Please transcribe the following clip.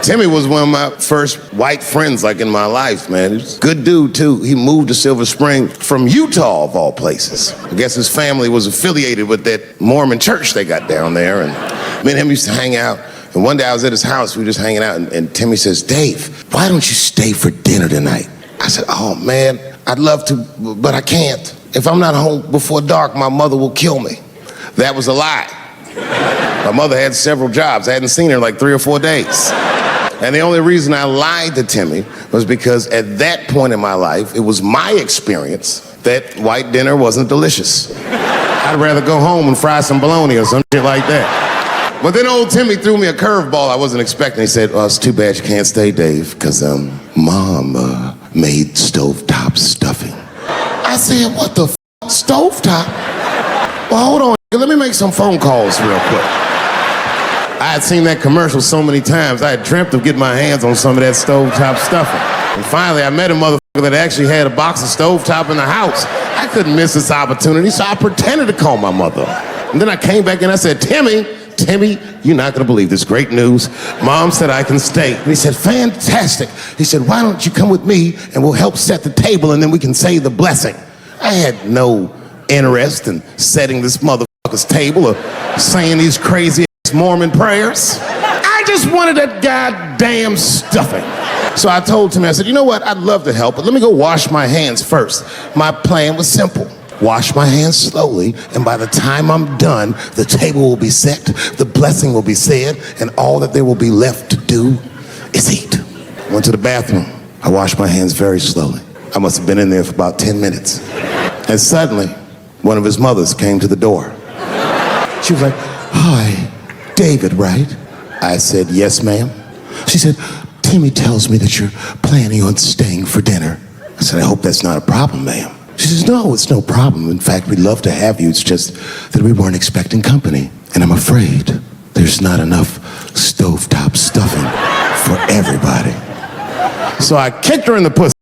Timmy was one of my first white friends, like, in my life, man. He was a good dude, too. He moved to Silver Spring from Utah, of all places. I guess his family was affiliated with that Mormon church they got down there, and me and him used to hang out. And one day I was at his house, we were just hanging out, and Timmy says, Dave, why don't you stay for dinner tonight? I said, oh, man, I'd love to, but I can't. If I'm not home before dark, my mother will kill me. That was a lie. My mother had several jobs. I hadn't seen her in like 3 or 4 days. And the only reason I lied to Timmy was because at that point in my life, it was my experience that white dinner wasn't delicious. I'd rather go home and fry some bologna or some shit like that. But then old Timmy threw me a curveball I wasn't expecting. He said, oh, it's too bad you can't stay, Dave, because Mom made stovetop stuffing. I said, what the stovetop? Well, hold on, let me make some phone calls real quick. I had seen that commercial so many times, I had dreamt of getting my hands on some of that stovetop stuffing. And finally, I met a motherfucker that actually had a box of stovetop in the house. I couldn't miss this opportunity, so I pretended to call my mother. And then I came back and I said, Timmy, you're not gonna believe this, great news. Mom said I can stay. And he said, fantastic. He said, why don't you come with me and we'll help set the table and then we can say the blessing. I had no interest in setting this motherfucker's table or saying these crazy Mormon prayers. I just wanted that goddamn stuffing. So I told Timmy, I said, you know what, I'd love to help, but let me go wash my hands first. My plan was simple. Wash my hands slowly, and by the time I'm done, the table will be set, the blessing will be said, and all that there will be left to do is eat. Went to the bathroom. I washed my hands very slowly. I must have been in there for about 10 minutes. And suddenly, one of his mothers came to the door. She was like, hi, David, right? I said, yes, ma'am. She said, Timmy tells me that you're planning on staying for dinner. I said, I hope that's not a problem, ma'am. She says, no, it's no problem. In fact, we'd love to have you. It's just that we weren't expecting company. And I'm afraid there's not enough stovetop stuffing for everybody. So I kicked her in the pussy.